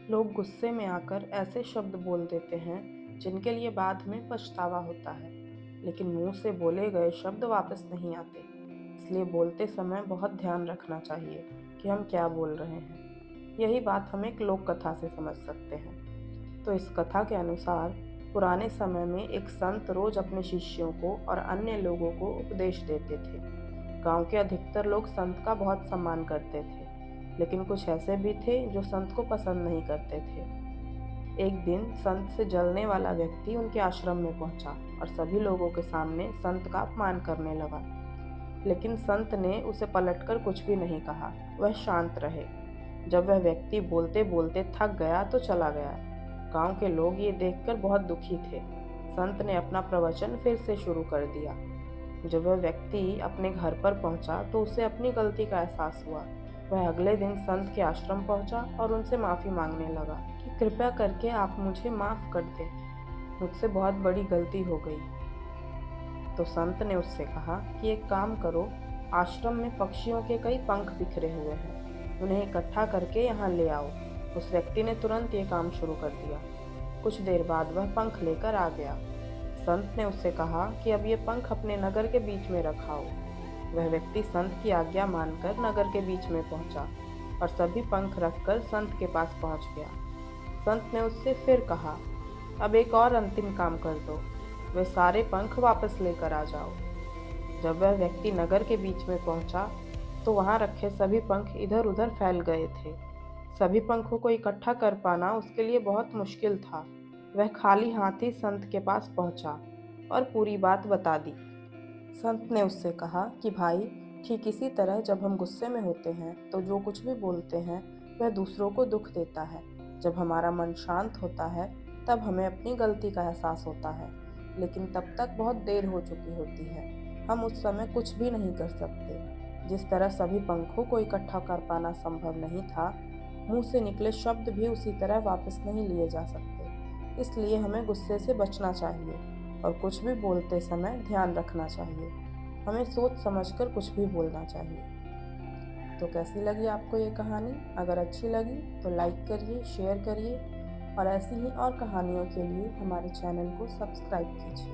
लोग गुस्से में आकर ऐसे शब्द बोल देते हैं जिनके लिए बाद में पछतावा होता है, लेकिन मुंह से बोले गए शब्द वापस नहीं आते। इसलिए बोलते समय बहुत ध्यान रखना चाहिए कि हम क्या बोल रहे हैं। यही बात हम एक लोक कथा से समझ सकते हैं। तो इस कथा के अनुसार पुराने समय में एक संत रोज अपने शिष्यों को और अन्य लोगों को उपदेश देते थे। गांव के अधिकतर लोग संत का बहुत सम्मान करते थे, लेकिन कुछ ऐसे भी थे जो संत को पसंद नहीं करते थे। एक दिन संत से जलने वाला व्यक्ति उनके आश्रम में पहुंचा और सभी लोगों के सामने संत का अपमान करने लगा। लेकिन संत ने उसे पलटकर कुछ भी नहीं कहा, वह शांत रहे। जब वह व्यक्ति बोलते बोलते थक गया तो चला गया। गांव के लोग ये देखकर बहुत दुखी थे। संत ने अपना प्रवचन फिर से शुरू कर दिया। जब वह व्यक्ति अपने घर पर पहुंचा तो उसे अपनी गलती का एहसास हुआ। वह अगले दिन संत के आश्रम पहुंचा और उनसे माफ़ी मांगने लगा कि कृपया करके आप मुझे माफ़ कर दें, मुझसे बहुत बड़ी गलती हो गई। तो संत ने उससे कहा कि एक काम करो, आश्रम में पक्षियों के कई पंख बिखरे हुए हैं, उन्हें इकट्ठा करके यहाँ ले आओ। उस व्यक्ति ने तुरंत ये काम शुरू कर दिया। कुछ देर बाद वह पंख लेकर आ गया। संत ने उससे कहा कि अब ये पंख अपने नगर के बीच में रखाओ। वह व्यक्ति संत की आज्ञा मानकर नगर के बीच में पहुंचा और सभी पंख रखकर संत के पास पहुंच गया। संत ने उससे फिर कहा, अब एक और अंतिम काम कर दो, वे सारे पंख वापस लेकर आ जाओ। जब वह व्यक्ति नगर के बीच में पहुंचा तो वहां रखे सभी पंख इधर उधर फैल गए थे। सभी पंखों को इकट्ठा कर पाना उसके लिए बहुत मुश्किल था। वह खाली हाथ ही संत के पास पहुंचा और पूरी बात बता दी। संत ने उससे कहा कि भाई, ठीक इसी तरह जब हम गुस्से में होते हैं तो जो कुछ भी बोलते हैं वह दूसरों को दुख देता है। जब हमारा मन शांत होता है तब हमें अपनी गलती का एहसास होता है, लेकिन तब तक बहुत देर हो चुकी होती है। हम उस समय कुछ भी नहीं कर सकते। जिस तरह सभी पंखों को इकट्ठा कर पाना संभव नहीं था, मुंह से निकले शब्द भी उसी तरह वापस नहीं लिए जा सकते। इसलिए हमें गुस्से से बचना चाहिए और कुछ भी बोलते समय ध्यान रखना चाहिए। हमें सोच समझकर कुछ भी बोलना चाहिए। तो कैसी लगी आपको ये कहानी? अगर अच्छी लगी तो लाइक करिए, शेयर करिए और ऐसी ही और कहानियों के लिए हमारे चैनल को सब्सक्राइब कीजिए।